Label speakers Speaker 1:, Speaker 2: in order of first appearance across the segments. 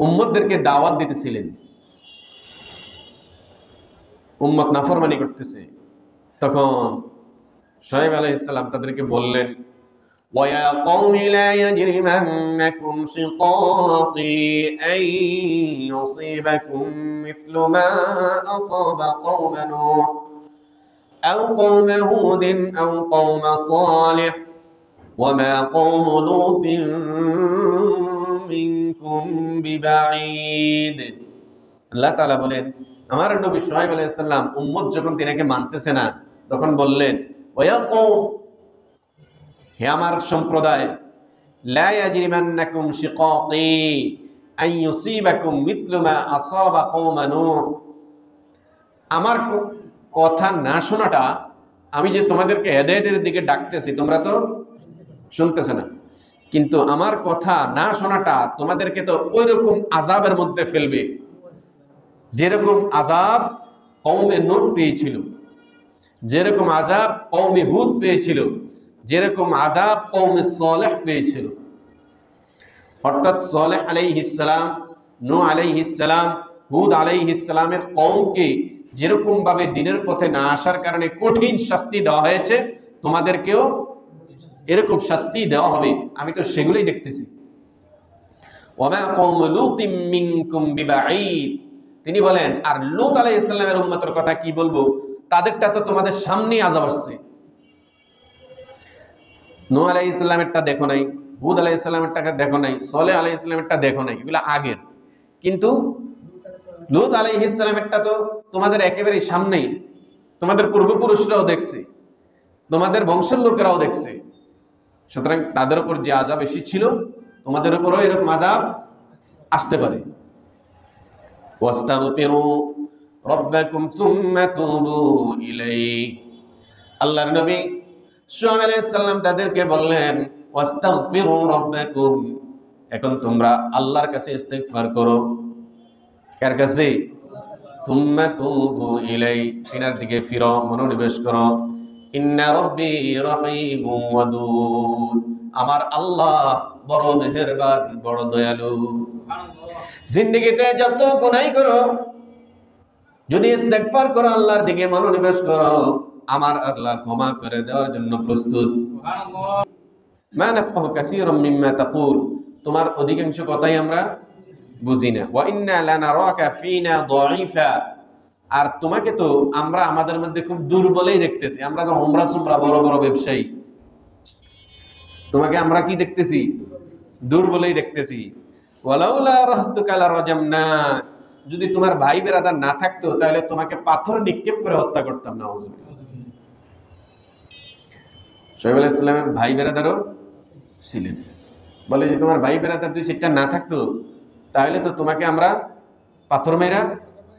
Speaker 1: উম্মতদেরকে দাওয়াত দিতেছিলেন, উম্মত নাফরমানি করতেছে। তখন শুআয়ব আলাইহিস সালাম তাদেরকে বললেন, ওয়া কওমি লা ইয়াজরিমান্নাকুম শিকাকি আন ইউসিবাকুম মিথলু মা আসাবা কওমা নূহ আও কওমা হুদিন আও কওমা সালিহ ওয়া মা কওমু লূতিন মিনকুম বিবাঈদ। আল্লাহ তাআলা বলেন, আমার নবী শুআয়ব আলাইহিস সালাম উম্মত যখন তিনাকে মানতেছে না, তখন বললেন, ওয়া কওম, হে আমার সম্প্রদায়, লা ইয়াজরিমান্নাকুম শিকাকি আন ইউসিবাকুম মিথলু মা আসাবা কওমা নূহ। আমার কথা না শোনাটা, আমি যে তোমাদেরকে হেদায়েতের দিকে ডাকতেছি, তোমরা তো শুনতেছ না, কিন্তু আমার কথা না শোনাটা তোমাদেরকে তো ওইরকম আযাবের মধ্যে ফেলবে যেরকম আযাব কওমে নূহ পেয়েছিল, যেরকম আযাব কওমে হুদ পেয়েছিল, যেরকম আযাব কওমে সালেহ পেয়েছিল। অর্থাৎ সালেহ আলাইহিস সালাম, নূহ আলাইহিস সালাম, হুদ আলাইহিস সালামের কওমকে যেরকম ভাবে দ্বীনের পথে না আসার কারণে কঠিন শাস্তি দেওয়া হয়েছে, তোমাদেরকেও এরকম শাস্তি দেওয়া হবে। আমি তো সেগুলোই দেখতেছি। ওয়া মা কওমু লূতিন মিনকুম বিবাঈদ। তিনি বলেন, আর লূত আলাইহিস সালামের উম্মতের কথা কি বলবো, তাদেরটা তো তোমাদের সামনেই আযাব আসছে। নূহ আলাইহিস সালামেরটা দেখো নাই, হুদ আলাইহিস সালামেরটা দেখো নাই, সালেহ আলাইহিস সালামেরটা দেখো নাই, এগুলো আগের। কিন্তু লূত আলাইহিস সালামেরটা তো তোমাদের একেবারেই সামনেই, তোমাদের পূর্বপুরুষরাও দেখছে, তোমাদের বংশের লোকেরাও দেখছে। সুতরাং তাদের উপর যে আযাব এসেছিল, তোমাদের উপরও এরকম আযাব আসতে পারে। ওয়াস্তাগফিরু রাব্বাকুম সুম্মা তুবু ইলাইহি। আল্লাহর নবী শুআয়ব আলাইহিস সালাম তাদেরকে বললেন, ওয়াস্তাগফিরু রাব্বাকুম, এখন তোমরা আল্লাহর কাছে ইস্তিগফার করো। কার কাছে? সুম্মা তুবু ইলাইহি, তিনার দিকে ফিরো, মনোনিবেশ করো। ইন্না রাব্বি রাহিমুম ওয়াদুদ, আমার আল্লাহ বড় মেহেরবান, বড় দয়ালু। জিন্দেগিতে যত গুনাহ করো, যদি ইস্তিগফার করো, আল্লাহর দিকে মনোনিবেশ করো, আমার আল্লাহ ক্ষমা করে দেওয়ার জন্য প্রস্তুত। সুবহানাল্লাহ। মা নাফকাহু কাসীরাম মিম্মা তাকুল, তোমার অধিকাংশ কথাই আমরা বুঝি না। ওয়া ইন্না লানারাকা ফিনা দাঈফা, আর তোমাকে তো আমরা আমাদের মধ্যে খুব দুর্বলই দেখতেছি। আমরা তো হোমরা সুমরা বড় বড় ব্যবসায়ী, তোমাকে আমরা কি দেখতেছি? দুর্বলই দেখতেছি। ওয়ালাউলা রাহতুকা লারাজামনা, যদি তোমার ভাই বেরাদার না থাকতো তাহলে তোমাকে পাথর নিক্ষেপ করে হত্যা করতাম। নাউযুবিল্লাহ। শুআয়ব আলাইহিস সালামের ভাই বেরাদারও ছিলেন। বলে যে তোমার ভাই বেরাদার যদি সেটা না থাকতো তাহলে তো তোমাকে আমরা পাথর মেরা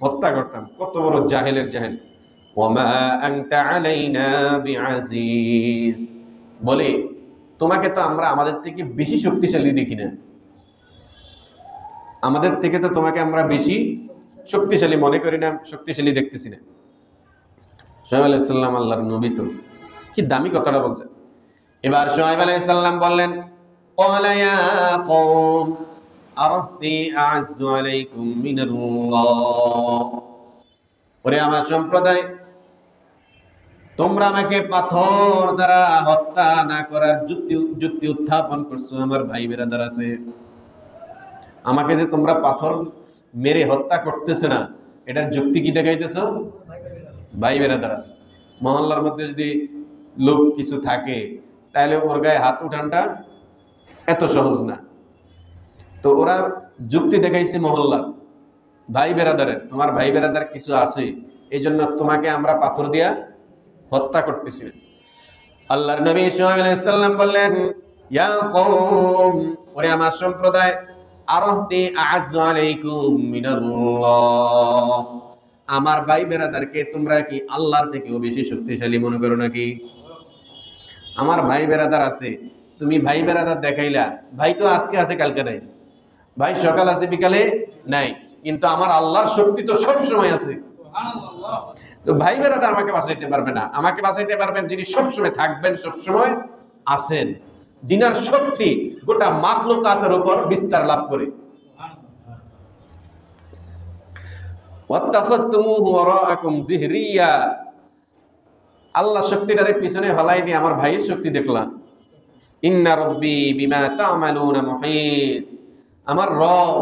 Speaker 1: হত্যা করতাম। কত বড় জাহেলের জাহেল। ওয়ামা আনতা আলাইনা বিআজিজ, বলে তোমাকে তো আমরা আমাদের থেকে বেশি শক্তিশালী দেখি না, আমাদের থেকে তো তোমাকে আমরা বেশি শক্তিশালী মনে করি না, শক্তিশালী দেখতেছি না। শুআয়ব আলাইহিস সালাম আল্লাহর নবী, তো কি দামি কথাটা বলছেন। এবার শুআয়ব আলাইহিস সালাম বললেন, ক্বালা ইয়া কওম আরাহতি আ'আজ্জু আলাইকুম মিনাল্লাহ, ওরে আমার সম্প্রদায়, তোমরা আমাকে পাথর দ্বারা হত্যা না করার যুক্তি উত্থাপন করছো। আমার ভাই বেরাদার আছে, আমাকে যে তোমরা পাথর মেরে হত্যা করতেছে না, এটার যুক্তি কি দেখাইতেছ? ভাই বেরাদার আছে। মহল্লার মধ্যে যদি লোক কিছু থাকে তাহলে ওর গায়ে হাত উঠানটা এত সহজ না। তো ওরা যুক্তি দেখাইছে মহল্লার ভাই বেরাদারের, তোমার ভাই বেরাদার কিছু আছে, এই জন্য তোমাকে আমরা পাথর দিয়া হত্যা করতেছি। আল্লাহর নবী শুআয়ব আলাইহিস সালাম বললেন, ইয়া কওম, ওরে আমার সম্প্রদায়, আরাহতি আ'আজ্জু আলাইকুম মিনাল্লাহ, আমার ভাই বেরাদারকে তোমরা কি আল্লাহর থেকেও বেশি শক্তিশালী মনে করো নাকি? আমার ভাই বেরাদার আছে, তুমি ভাই বেরাদার দেখাইলা, ভাই তো আজকে আছে কালকে নাই, ভাই সকাল আছে বিকালে নাই, কিন্তু আমার আল্লাহর শক্তি তো সব সময় আছে। সুবহানাল্লাহ। তো ভাই বেরাদার আমাকে বাঁচাইতে পারবে না, আমাকে বাঁচাইতে পারবেন যিনি সবসময় থাকবেন, সবসময় আছেন, যিনার শক্তি গোটা মাখলুকাতের উপর বিস্তার লাভ করে। ওয়াত্তাখাতুমুহু ওয়ারাআকুম যিহরিয়া, আল্লাহ শক্তিটারে পিছনে ফলাই দিয়ে আমার ভাইয়ের শক্তি দেখলাম। ইন্না রাব্বি বিমা তা'মালুনা মুহীত, আমার রব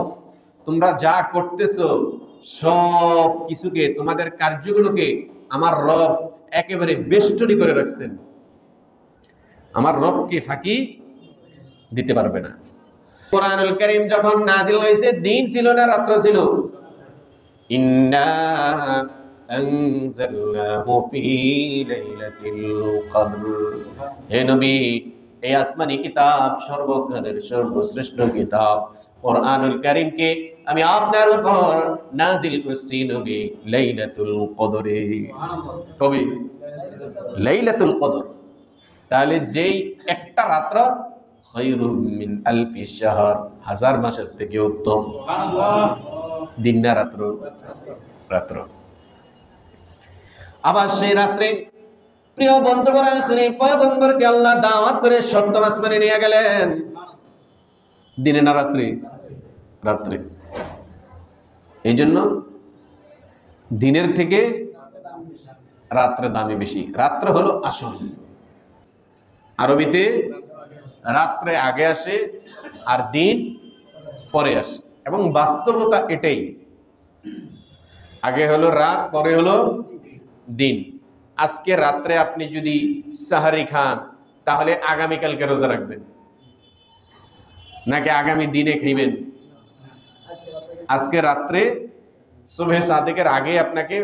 Speaker 1: তোমরা যা করতেছো সব কিছুকে, তোমাদের কার্যগুলোকে আমার রব একেবারে বেষ্টনী করে রাখছেন। আমার রবকে ফাঁকি দিতে পারবে না। কোরআনুল কারীম যখন নাজিল হয়েছে, দিন ছিল না রাত্র ছিল। ইন্না আনজালনাহু ফি লাইলাতিল কদর, হে নবী এই আসমানি কিতাব সর্বকালের সর্বশ্রেষ্ঠ কিতাব কোরআনুল কারীমকে আমি আপনার উপর নাজিল করছি নবী লাইলাতুল কদরে। কবে? লাইলাতুল কদর। তাহলে যেই একটা রাত্র খায়রুম মিন আলফি শাহর, হাজার মাসের থেকে উত্তম। দিন না রাত্র? রাত্র। আবার সেই রাত্রে প্রিয় বন্ধুগণ, আখেরি পয়গম্বরকে আল্লাহ দাওয়াত করে সপ্তম আসমানে নিয়ে গেলেন। দিনে না রাত্রে? রাত্রে। এই জন্য দিনের থেকে রাত্রে দামে বেশি। রাত্র হলো আসল। আরবিতে রাত্রে আগে আসে আর দিন পরে আসে, এবং বাস্তবতা এটাই। আগে হলো রাত, পরে হলো দিন। আজকে রাত্রে আপনি যদি সাহারি খান, তাহলে আগামীকালকে রোজা রাখবেন নাকি আগামী দিনে খাইবেন? আজকে রাত্রে সুবহে সাদিকের আগে আপনাকে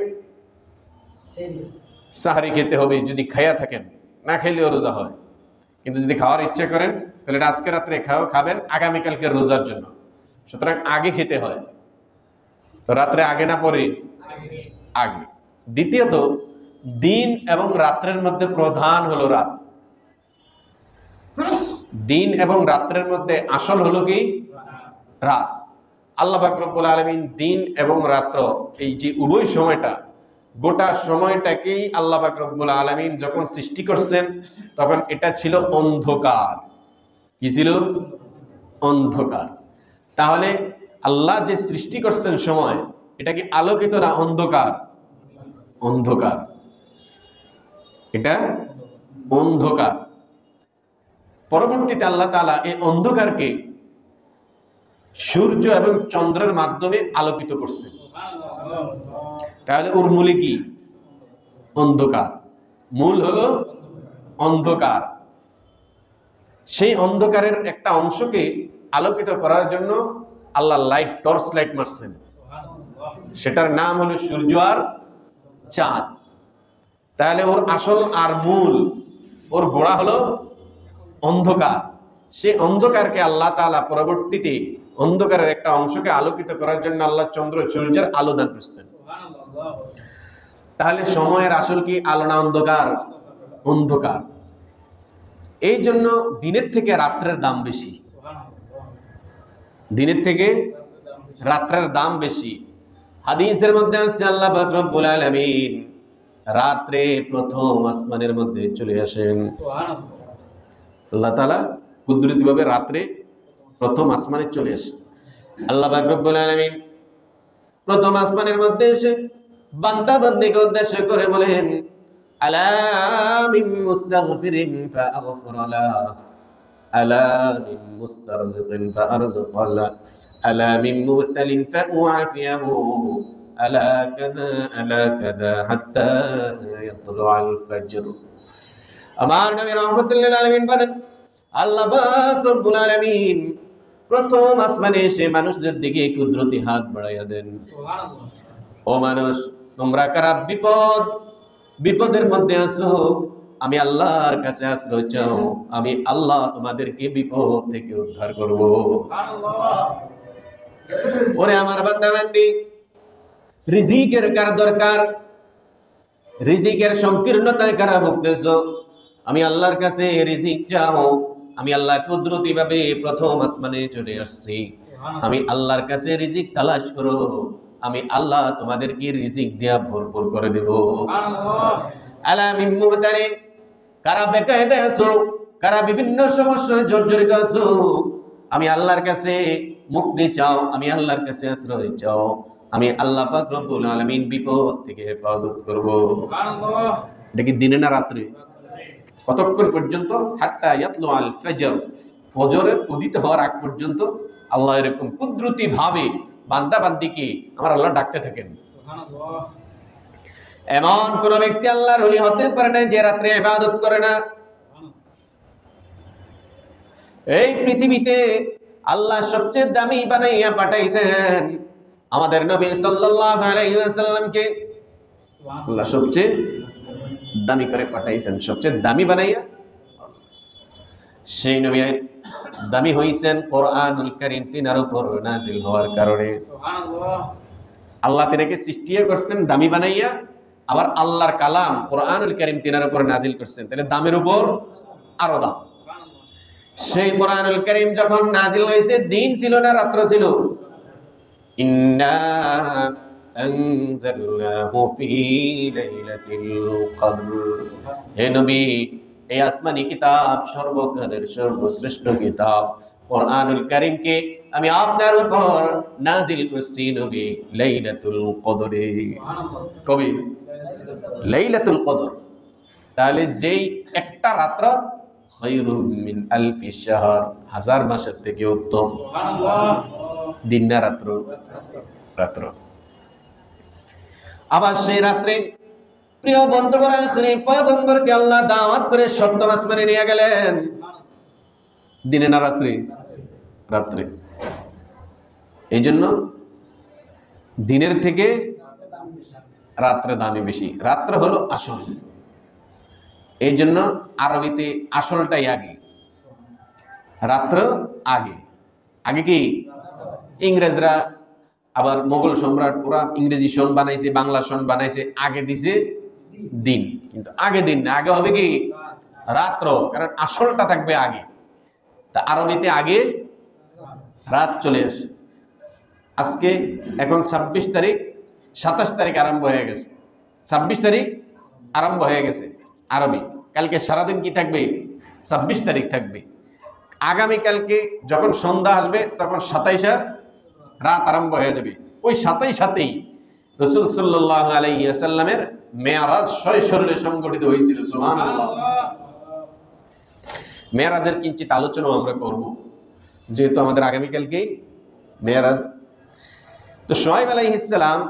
Speaker 1: সাহারি খেতে হবে যদি খাইয়া থাকেন, না খাইলেও রোজা হয়। কিন্তু যদি খাওয়ার ইচ্ছে করেন তাহলে এটা আজকে রাত্রে খাবেন আগামীকালকে রোজার জন্য। সুতরাং আগে খেতে হয়। তো রাত্রে আগে না পরে? আগে। দ্বিতীয়ত, দিন এবং রাত্রের মধ্যে প্রধান হলো রাত। দিন এবং রাত্রের মধ্যে আসল হলো কি? রাত। আল্লাহ পাক রব্বুল আলামিন দিন এবং রাত্র, এই যে উভয় সময়টা, গোটা সময়টাকেই আল্লাহ পাক রব্বুল আলামিন যখন সৃষ্টি করছেন তখন এটা ছিল অন্ধকার। কি ছিল? অন্ধকার। তাহলে আল্লাহ যে সৃষ্টি করছেন সময়, এটা কি আলোকিত না অন্ধকার? অন্ধকার। এটা অন্ধকার। পরবর্তীতে আল্লাহ তাআলা এই অন্ধকারকে সূর্য এবং চন্দ্রের মাধ্যমে আলোকিত করছেন। তাহলে ওর মূলে কি? অন্ধকার। মূল হলো অন্ধকার। সেই অন্ধকারের একটা অংশকে আলোকিত করার জন্য আল্লাহ লাইট, টর্চ লাইট মারছেন। সেটার নাম হলো সূর্য আর চাঁদ। তাহলে ওর আসল আর মূল, ওর গোড়া হলো অন্ধকার। সেই অন্ধকারকে আল্লাহ তাআলা পরবর্তীতে অন্ধকারের একটা অংশকে আলোকিত করার জন্য আল্লাহ চন্দ্র সূর্যের আলো দান করছেন। তাহলে সময়ের আসল কি? আলো না অন্ধকার? অন্ধকার। এই জন্য দিনের থেকে রাত্রের দাম বেশি। দিনের থেকে রাত্রের দাম বেশি। হাদিসের মধ্যে আছে আল্লাহ পাক রব্বুল আলামিন রাত্রে প্রথম আসমানের মধ্যে চলে আসেন। আল্লাহ তাআলা কুদরতিভাবে রাত্রে প্রথম আসমানে চলে আসেন। আল্লাহ পাক রব্বুল আলামিন প্রথম আসমানের মধ্যে এসে বান্দা বান্দীকে উদ্দেশ্য করে বলেন, আলা মিন মুস্তাগফিরিন ফাআগফির লাহু, আলা মিন মুস্তারজিকিন ফাআরযিক লাহু, আলা মিন মুবতালিন ফাউআফিয়াহু, আলা কাযা হাত্তা ইয়াতলুআল ফাজর। আমার নবী রাহমাতুল লিল আলামিন বলেন, আল্লাহ পাক রব্বুল আলামিন প্রথম আসমানে এসে মানুষদের দিকে কুদরতি হাত বাড়াইয়া দেন। ও মানুষ, তোমরা কারা বিপদের মধ্যে আছো, আমি আল্লাহর কাছে আশ্রয় চাও, আমি আল্লাহ তোমাদেরকে বিপদ থেকে উদ্ধার করব। ওরে আমার বান্দা বান্দি, রিজিকের কার দরকার? রিজিকের সংকীর্ণতায় কারা ভুগতেছো? আমি আল্লাহর কাছে রিজিক চাও। আমি আল্লাহ কুদরতি ভাবে প্রথম আসমানে চলে আসছি। আমি আল্লাহর কাছে রিজিক তালাশ করো, আমি আল্লাহ তোমাদেরকে রিজিক দিয়া ভরপুর করে দেব। আলা মিন মুবতালিন, কারা বেকায়দা আছো, কারা বিভিন্ন সমস্যায় জর্জরিত আছো, আমি আল্লাহর কাছে মুক্তি চাও, আমি আল্লাহর কাছে আশ্রয় চাও, আমি আল্লাহ পাক রব্বুল আলামিন বিপদ থেকে হেফাজত করব। সুবহানাল্লাহ। এটা কি দিনে না রাত্রে? কতক্ষণ পর্যন্ত? হাত্তা ইয়াতলু আল ফজর, ফজরের উদিত হওয়ার আগ পর্যন্ত আল্লাহ এরকম কুদরতি ভাবে বান্দা বান্দিকে আমার আল্লাহ ডাকতে থাকেন। সুবহানাল্লাহ। এমন কোন ব্যক্তি আল্লাহর ওলি হতে পারে না যে রাত্রে ইবাদত করে না। এই পৃথিবীতে আল্লাহ সবচেয়ে দামি বানাইয়া পাঠাইছেন আমাদের নবী সাল্লাল্লাহু আলাইহি ওয়াসাল্লামকে। আল্লাহ সবচেয়ে দামি করে পাঠাইছেন, সবচেয়ে দামি বানাইয়া। সেই নবী দামি হইছেন কোরআনুল কারীম তিনার উপর নাজিল হওয়ার কারণে। সুবহানাল্লাহ। আল্লাহ তিনাকে সৃষ্টি করছেন দামি বানাইয়া, আবার আল্লাহর কালাম কোরআনুল কারীম তিনার উপর নাজিল করছেন, তাহলে দামের উপর আরো দাম। সেই কোরআনুল কারীম যখন নাজিল হয়েছে, দিন ছিল না রাত্র ছিল। ইন্না আনজালনাহু ফি লাইলাতিল কদর। হে নবী, এই আসমানি কিতাব সর্বকালের সর্বশ্রেষ্ঠ কিতাব কোরআনুল কারীমকে আমি আপনার উপর নাজিল করছি নবী লাইলাতুল কদরে। কবে? লাইলাতুল কদর। তাহলে যেই একটা রাত্র খায়রুম মিন আলফি শাহর, হাজার মাসের থেকে উত্তম। সুবহানাল্লাহ। দিন না রাত্র? রাত্র। আবার সেই রাত্রে প্রিয় বন্ধুগণ, আখেরি পয়গম্বরকে আল্লাহ দাওয়াত করে সপ্তম আসমানে নিয়ে গেলেন। দিনে না রাত্রে? রাত্রে। এই জন্য দিনের থেকে রাত্রে দামি বেশি। রাত্র হলো আসল। এই জন্য আরবিতে আসলটাই আগে, রাত্র আগে। আগে কি? ইংরেজরা আবার মোগল সম্রাট, ওরা ইংরেজি সন বানাইছে, বাংলা সন বানাইছে, আগে দিছে দিন, কিন্তু আগে দিন না, আগে হবে কি? রাত্র, কারণ আসলটা থাকবে আগে। তা আরবিতে আগে রাত চলে আসে। আজকে এখন 26 তারিখ, 27 তারিখ আরম্ভ হয়ে গেছে। 26 তারিখ আরম্ভ হয়ে গেছে আরবি। কালকে সারাদিন কি থাকবে? 26 তারিখ থাকবে। আগামীকালকে যখন সন্ধ্যা আসবে তখন 27 রাত আরম্ভ হয়ে যাবে। ওই 27 রাসূল সাল্লাল্লাহু আলাইহি ওয়াসাল্লামের মেরাজ শৈশরে সংগঠিত হয়েছিল। সুবহানাল্লাহ। মেরাজের কিঞ্চিত আলোচনা আমরা করব, যেহেতু আমাদের আগামীকালকে মেরাজ। তো শুআয়ব আলাইহিস সালাম